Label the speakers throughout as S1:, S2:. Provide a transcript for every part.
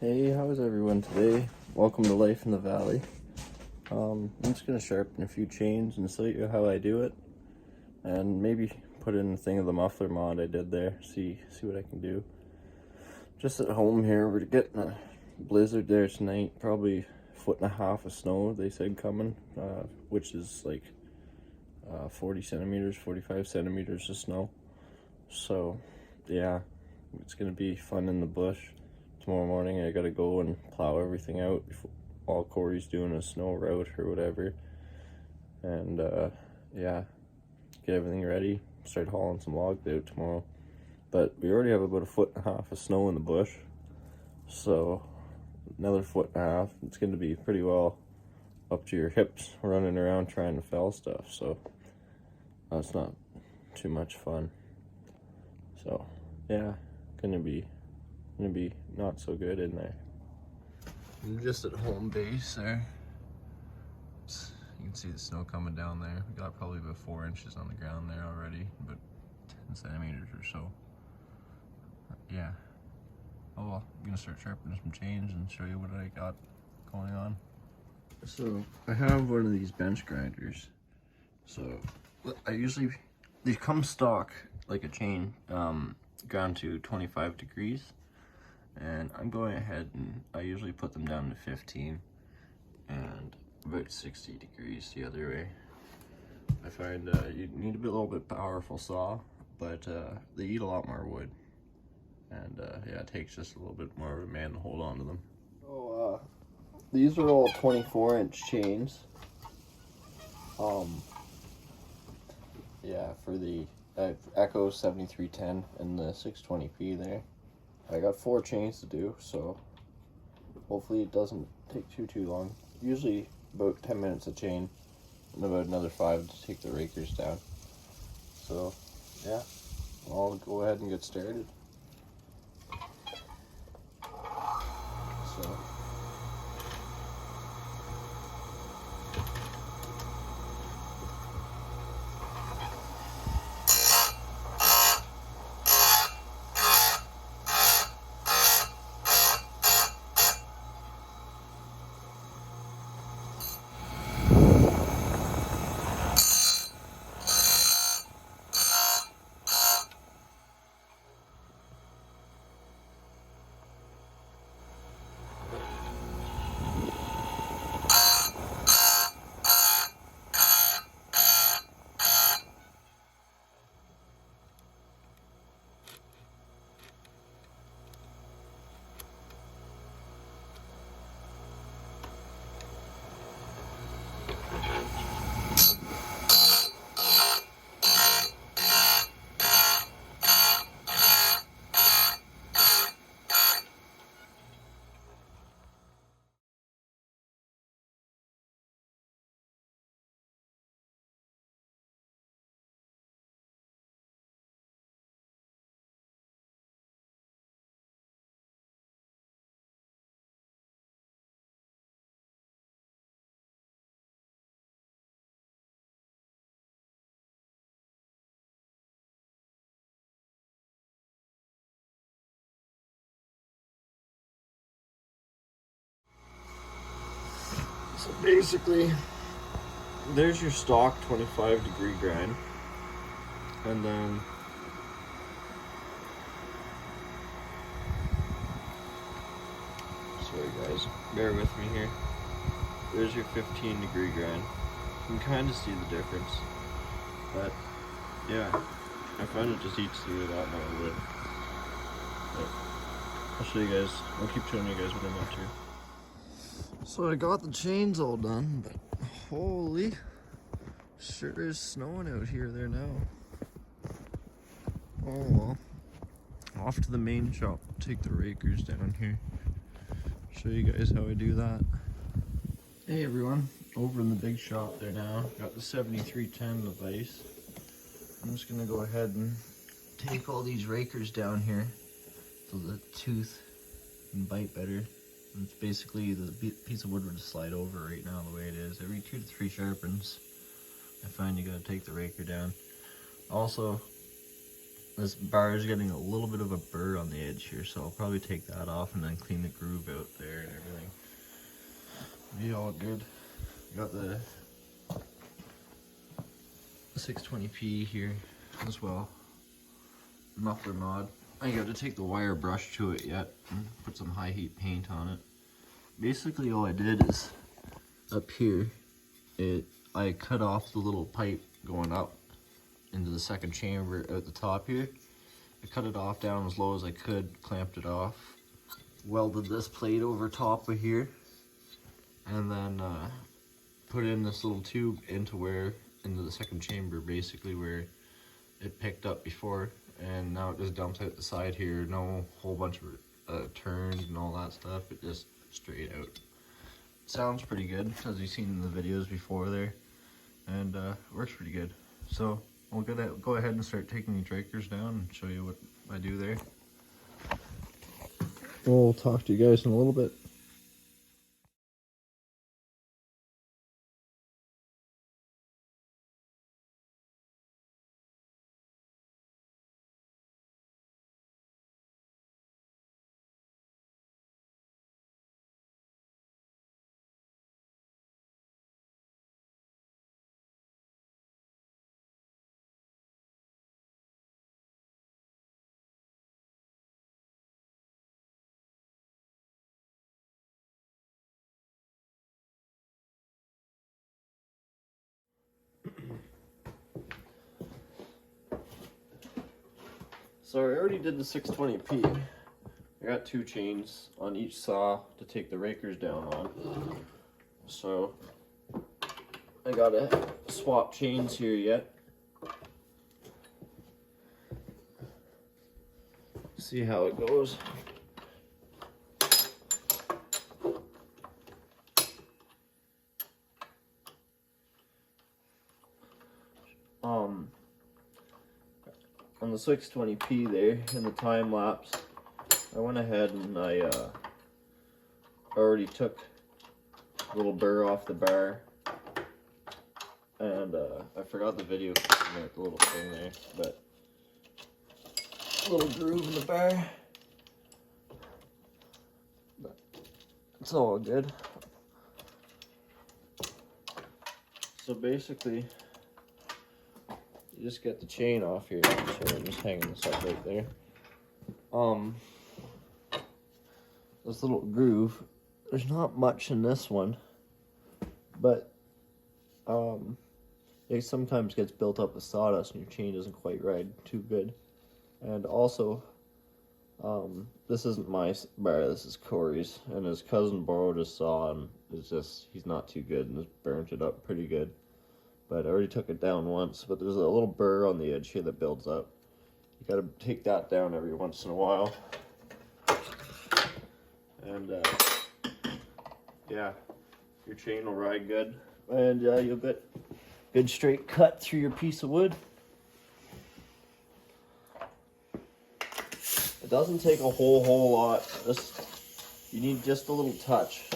S1: Hey, how's everyone today? Welcome to Life in the Valley. I'm just gonna sharpen a few chains and show you how I do it, and maybe put in a thing of the muffler mod I did there. See what I can do. Just at home here, we're getting a blizzard there tonight. Probably 1.5 feet of snow they said coming, which is like 40 centimeters, 45 centimeters of snow. So yeah, it's gonna be fun in the bush. Tomorrow morning I gotta go and plow everything out before all Corey's doing a snow route or whatever, and yeah, get everything ready, start hauling some logs out tomorrow. But we already have about 1.5 feet of snow in the bush, so another 1.5 feet, it's gonna be pretty well up to your hips running around trying to fell stuff, so that's not too much fun. So yeah, gonna be not so good in there. I'm just at home base there. You can see the snow coming down there. We got probably about 4 inches on the ground there already, about 10 centimeters or so. Yeah. Oh well, I'm gonna start sharpening some chains and show you what I got going on. So I have one of these bench grinders. So I usually, they come stock like a chain, ground to 25 degrees. And I'm going ahead and I usually put them down to 15 and about 60 degrees the other way. I find you need a little bit powerful saw, but they eat a lot more wood. And yeah, it takes just a little bit more of a man to hold on to them. So these are all 24-inch chains. Yeah, for the Echo 7310 and the 620p there. I got 4 chains to do, so hopefully it doesn't take too long. Usually about 10 minutes a chain, and about another 5 to take the rakers down. So yeah, I'll go ahead and get started. So basically, there's your stock 25-degree grind, and then sorry guys, bear with me here. There's your 15-degree grind. You can kind of see the difference, but yeah, I find it just eats through a lot more wood. But I'll show you guys. I'll keep showing you guys what I'm up to. So I got the chains all done, but holy, sure is snowing out here there now. Oh well. Off to the main shop, take the rakers down here. Show you guys how I do that. Hey everyone, over in the big shop there now. Got the 7310 device. I'm just gonna go ahead and take all these rakers down here so the tooth can bite better. It's basically the piece of wood would just slide over right now the way it is. Every 2 to 3 sharpens, I find you gotta take the raker down. Also, This bar is getting a little bit of a burr on the edge here, so I'll probably take that off and then clean the groove out there and everything. Be all good. Got the 620p here as well. Muffler mod. I got to take the wire brush to it yet and put some high heat paint on it. Basically all I did is up here, I cut off the little pipe going up into the second chamber at the top here. I cut it off down as low as I could, clamped it off, welded this plate over top of here, and then put in this little tube into the second chamber, basically where it picked up before, and now it just dumps out the side here. No whole bunch of turns and all that stuff, it just straight out. Sounds pretty good, as you've seen in the videos before there, and works pretty good. So we'll go ahead and start taking these Rakers down and show you what I do there. We'll talk to you guys in a little bit. So I already did the 620p. I got 2 chains on each saw to take the Rakers down on. So I gotta swap chains here yet. See how it goes. On the 620p there, in the time lapse, I went ahead and I already took a little burr off the bar, and I forgot the video with the little thing there, but a little groove in the bar, but it's all good. So basically, you just get the chain off here. So I'm just hanging this up right there. This little groove, there's not much in this one, but it sometimes gets built up with sawdust and your chain doesn't quite ride too good. And also, this isn't my bar, this is Corey's, and his cousin borrowed his saw, and he's not too good and just burnt it up pretty good. But I already took it down once, but there's a little burr on the edge here that builds up. You gotta take that down every once in a while. And yeah, your chain will ride good, and you'll get good straight cut through your piece of wood. It doesn't take a whole lot. You need just a little touch.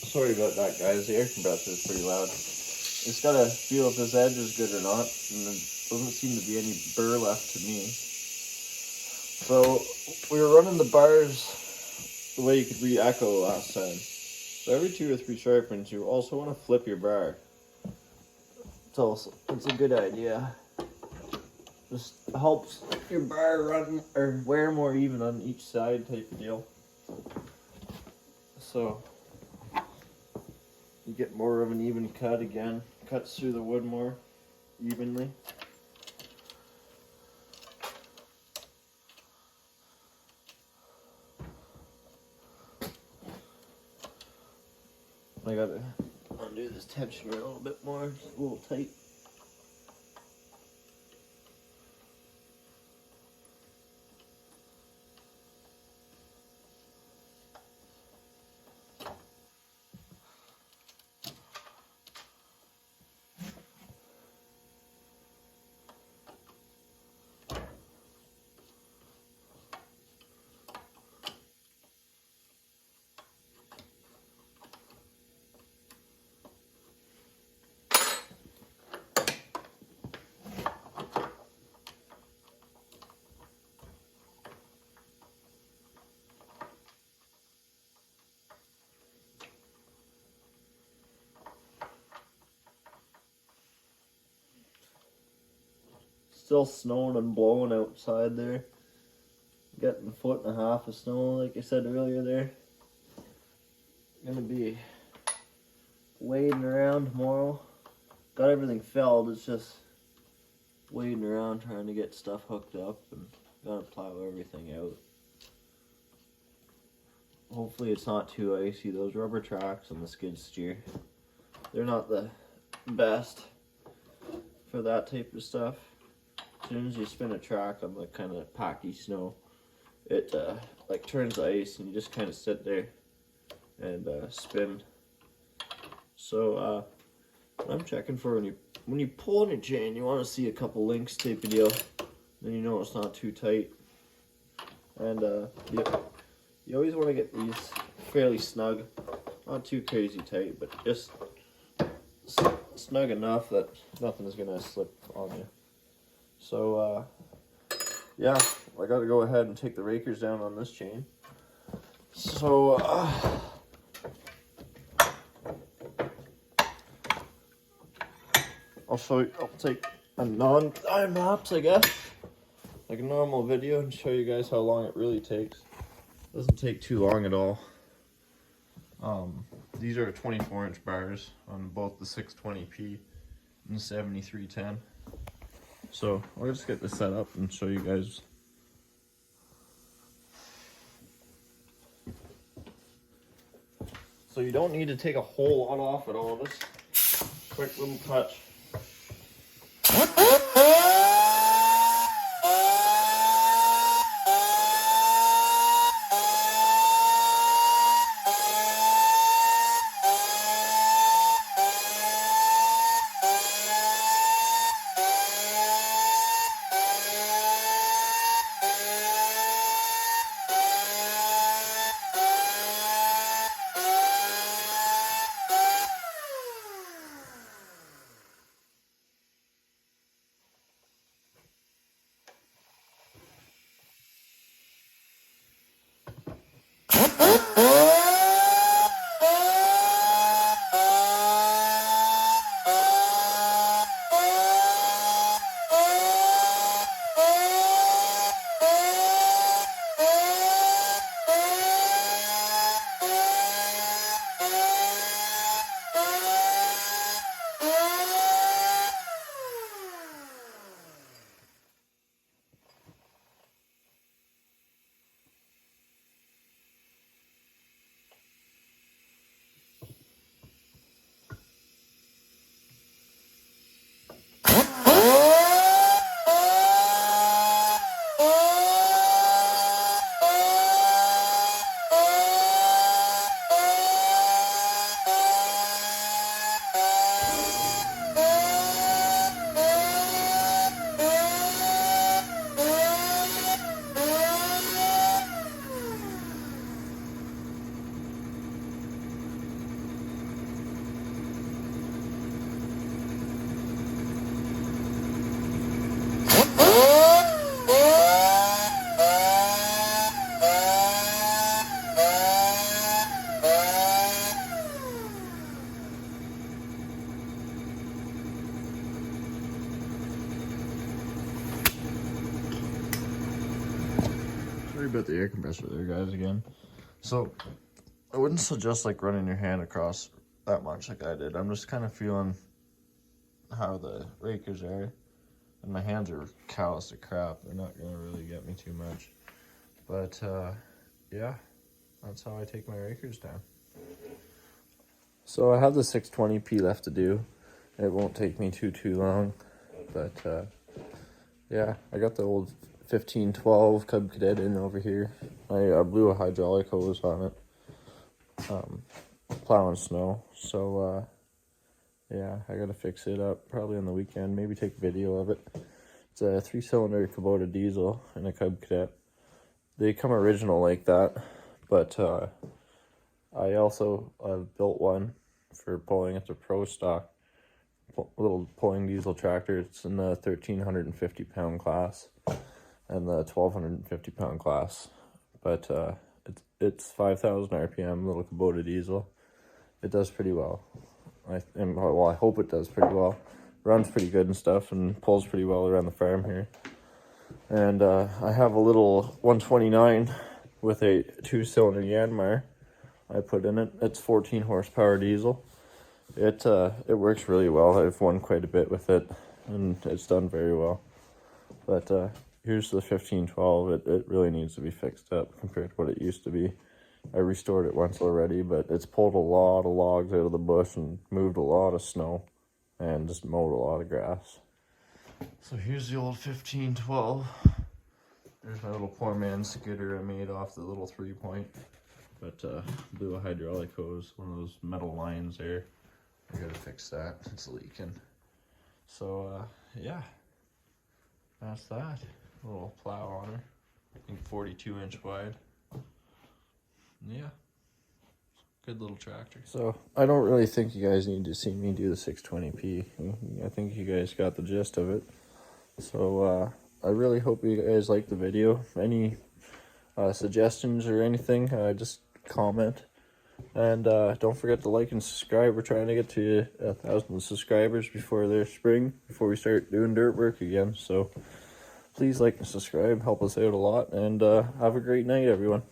S1: Sorry about that, guys. The air compressor is pretty loud. Just gotta feel if this edge is good or not, and there doesn't seem to be any burr left to me. So we were running the bars the way you could read echo last time. So every 2 or 3 sharpens, you also want to flip your bar. It's a good idea. Just helps your bar run or wear more even on each side type of deal. So you get more of an even cut again. Cuts through the wood more evenly. I gotta undo this tensioner a little bit more. It's a little tight. Still snowing and blowing outside there. Getting 1.5 feet of snow, like I said earlier there. Gonna be wading around tomorrow. Got everything felled, it's just wading around trying to get stuff hooked up and gotta plow everything out. Hopefully it's not too icy. Those rubber tracks on the skid steer, they're not the best for that type of stuff. As soon as you spin a track on the kind of packy snow, it like turns ice and you just kind of sit there and spin. So I'm checking for when you pull on a chain, you want to see a couple links taping you, then you know it's not too tight. And you always want to get these fairly snug, not too crazy tight, but just snug enough that nothing's gonna slip on you. So yeah, I gotta go ahead and take the rakers down on this chain. So I'll show you, I'll take a non-time lapse, I guess, like a normal video, and show you guys how long it really takes. Doesn't take too long at all. These are 24-inch bars on both the 620p and the 7310. So I'll just get this set up and show you guys. So you don't need to take a whole lot off at all. Just quick little touch. Sorry about the air compressor there, guys, again. So I wouldn't suggest like running your hand across that much like I did. I'm just kind of feeling how the rakers are, and my hands are calloused to crap. They're not gonna really get me too much, but yeah, that's how I take my rakers down. So I have the 620p left to do. It won't take me too long, but yeah, I got the old 1512 Cub Cadet in over here. I blew a hydraulic hose on it, plowing snow. So yeah, I gotta fix it up probably on the weekend. Maybe take a video of it. It's a 3-cylinder Kubota diesel and a Cub Cadet. They come original like that, but I also built one for pulling. It's a pro stock little pulling diesel tractor. It's in the 1,350 pound class and the 1,250 pound class, but it's 5,000 RPM little Kubota diesel. It does pretty well. I hope it does pretty well. Runs pretty good and stuff, and pulls pretty well around the farm here. And I have a little 129 with a 2-cylinder Yanmar I put in it. It's 14 horsepower diesel. It works really well. I've won quite a bit with it, and it's done very well. But here's the 1512. It really needs to be fixed up compared to what it used to be. I restored it once already, but it's pulled a lot of logs out of the bush and moved a lot of snow and just mowed a lot of grass. So here's the old 1512. There's my little poor man skidder I made off the little 3-point, but blew a hydraulic hose, one of those metal lines there. I gotta fix that, it's leaking. So yeah, that's that. A little plow on her, I think 42-inch wide. Yeah, good little tractor. So I don't really think you guys need to see me do the 620p. I think you guys got the gist of it. So I really hope you guys like the video. Any suggestions or anything, just comment. And don't forget to like and subscribe. We're trying to get to 1,000 subscribers before their spring, before we start doing dirt work again. So please like and subscribe, help us out a lot, and have a great night, everyone.